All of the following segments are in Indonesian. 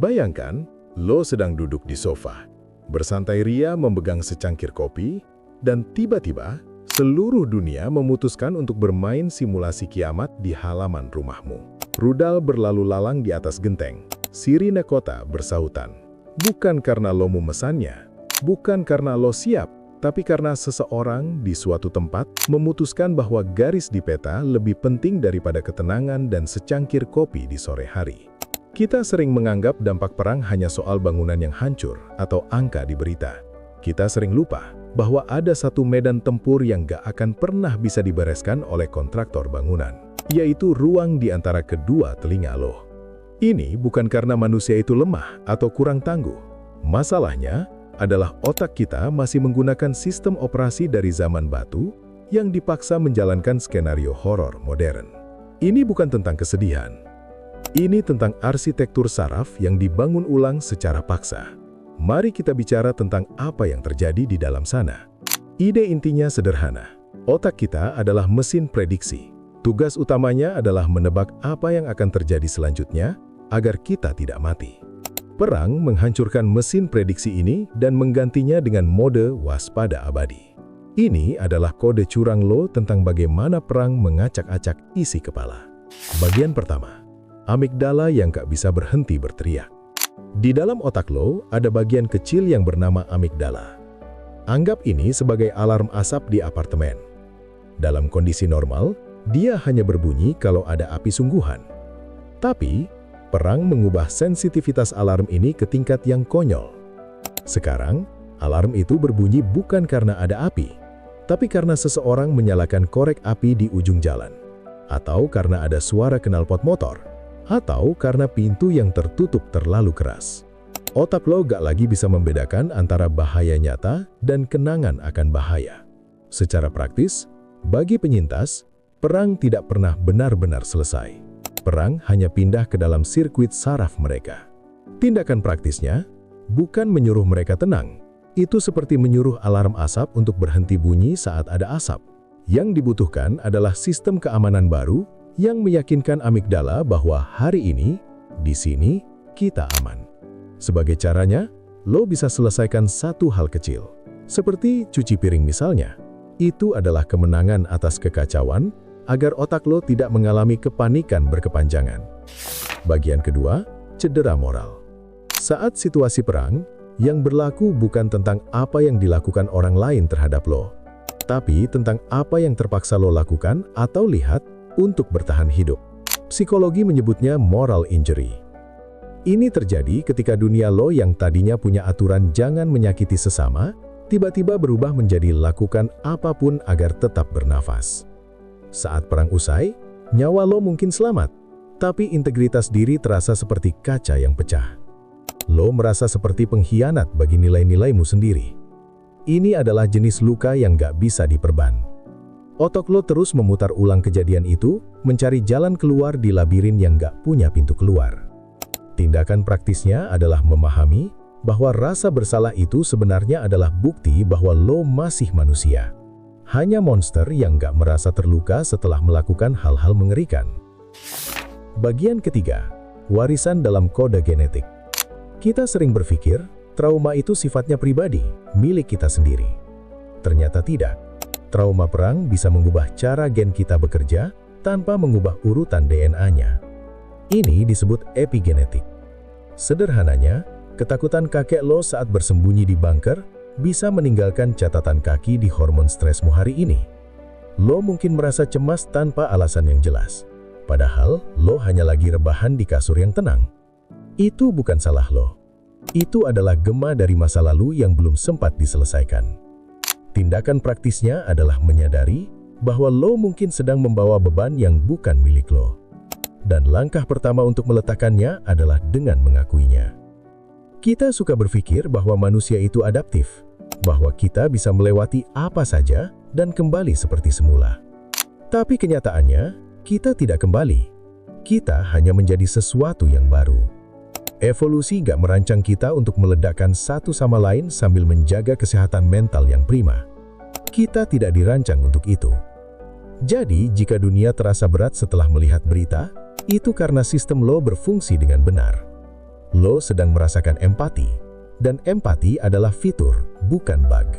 Bayangkan, lo sedang duduk di sofa, bersantai ria memegang secangkir kopi, dan tiba-tiba seluruh dunia memutuskan untuk bermain simulasi kiamat di halaman rumahmu. Rudal berlalu lalang di atas genteng, sirine kota bersahutan. Bukan karena lo memesannya, bukan karena lo siap, tapi karena seseorang di suatu tempat memutuskan bahwa garis di peta lebih penting daripada ketenangan dan secangkir kopi di sore hari. Kita sering menganggap dampak perang hanya soal bangunan yang hancur atau angka di berita. Kita sering lupa bahwa ada satu medan tempur yang gak akan pernah bisa dibereskan oleh kontraktor bangunan, yaitu ruang di antara kedua telinga lo. Ini bukan karena manusia itu lemah atau kurang tangguh. Masalahnya adalah otak kita masih menggunakan sistem operasi dari zaman batu yang dipaksa menjalankan skenario horor modern. Ini bukan tentang kesedihan. Ini tentang arsitektur saraf yang dibangun ulang secara paksa. Mari kita bicara tentang apa yang terjadi di dalam sana. Ide intinya sederhana. Otak kita adalah mesin prediksi. Tugas utamanya adalah menebak apa yang akan terjadi selanjutnya agar kita tidak mati. Perang menghancurkan mesin prediksi ini dan menggantinya dengan mode waspada abadi. Ini adalah kode curang lo tentang bagaimana perang mengacak-acak isi kepala. Bagian pertama, amigdala yang gak bisa berhenti berteriak. Di dalam otak lo ada bagian kecil yang bernama amigdala. Anggap ini sebagai alarm asap di apartemen. Dalam kondisi normal, dia hanya berbunyi kalau ada api sungguhan. Tapi, perang mengubah sensitivitas alarm ini ke tingkat yang konyol. Sekarang, alarm itu berbunyi bukan karena ada api, tapi karena seseorang menyalakan korek api di ujung jalan, atau karena ada suara knalpot motor, atau karena pintu yang tertutup terlalu keras. Otak lo gak lagi bisa membedakan antara bahaya nyata dan kenangan akan bahaya. Secara praktis, bagi penyintas, perang tidak pernah benar-benar selesai. Perang hanya pindah ke dalam sirkuit saraf mereka. Tindakan praktisnya bukan menyuruh mereka tenang. Itu seperti menyuruh alarm asap untuk berhenti bunyi saat ada asap. Yang dibutuhkan adalah sistem keamanan baru yang meyakinkan amigdala bahwa hari ini, di sini, kita aman. Sebagai caranya, lo bisa selesaikan satu hal kecil. Seperti cuci piring misalnya. Itu adalah kemenangan atas kekacauan agar otak lo tidak mengalami kepanikan berkepanjangan. Bagian kedua, cedera moral. Saat situasi perang, yang berlaku bukan tentang apa yang dilakukan orang lain terhadap lo, tapi tentang apa yang terpaksa lo lakukan atau lihat untuk bertahan hidup. Psikologi menyebutnya moral injury. Ini terjadi ketika dunia lo yang tadinya punya aturan jangan menyakiti sesama, tiba-tiba berubah menjadi lakukan apapun agar tetap bernafas. Saat perang usai, nyawa lo mungkin selamat, tapi integritas diri terasa seperti kaca yang pecah. Lo merasa seperti pengkhianat bagi nilai-nilaimu sendiri. Ini adalah jenis luka yang gak bisa diperban. Otak lo terus memutar ulang kejadian itu, mencari jalan keluar di labirin yang gak punya pintu keluar. Tindakan praktisnya adalah memahami bahwa rasa bersalah itu sebenarnya adalah bukti bahwa lo masih manusia. Hanya monster yang gak merasa terluka setelah melakukan hal-hal mengerikan. Bagian ketiga, warisan dalam kode genetik. Kita sering berpikir, trauma itu sifatnya pribadi, milik kita sendiri. Ternyata tidak. Trauma perang bisa mengubah cara gen kita bekerja tanpa mengubah urutan DNA-nya. Ini disebut epigenetik. Sederhananya, ketakutan kakek lo saat bersembunyi di bunker bisa meninggalkan catatan kaki di hormon stresmu hari ini. Lo mungkin merasa cemas tanpa alasan yang jelas, padahal lo hanya lagi rebahan di kasur yang tenang. Itu bukan salah lo. Itu adalah gema dari masa lalu yang belum sempat diselesaikan. Tindakan praktisnya adalah menyadari bahwa lo mungkin sedang membawa beban yang bukan milik lo. Dan langkah pertama untuk meletakkannya adalah dengan mengakuinya. Kita suka berpikir bahwa manusia itu adaptif, bahwa kita bisa melewati apa saja dan kembali seperti semula. Tapi kenyataannya, kita tidak kembali. Kita hanya menjadi sesuatu yang baru. Evolusi gak merancang kita untuk meledakkan satu sama lain sambil menjaga kesehatan mental yang prima. Kita tidak dirancang untuk itu. Jadi, jika dunia terasa berat setelah melihat berita, itu karena sistem lo berfungsi dengan benar. lo sedang merasakan empati, dan empati adalah fitur, bukan bug.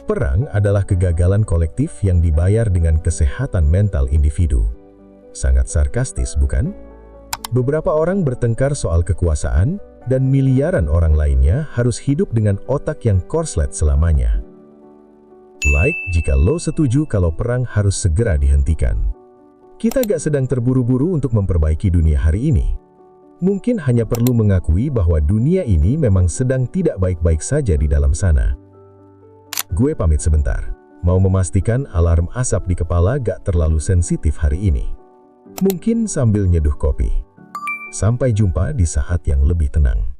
Perang adalah kegagalan kolektif yang dibayar dengan kesehatan mental individu. Sangat sarkastis, bukan? Beberapa orang bertengkar soal kekuasaan, dan miliaran orang lainnya harus hidup dengan otak yang korslet selamanya. Like jika lo setuju kalau perang harus segera dihentikan. Kita gak sedang terburu-buru untuk memperbaiki dunia hari ini. Mungkin hanya perlu mengakui bahwa dunia ini memang sedang tidak baik-baik saja di dalam sana. Gue pamit sebentar. Mau memastikan alarm asap di kepala gak terlalu sensitif hari ini. Mungkin sambil nyeduh kopi. Sampai jumpa di saat yang lebih tenang.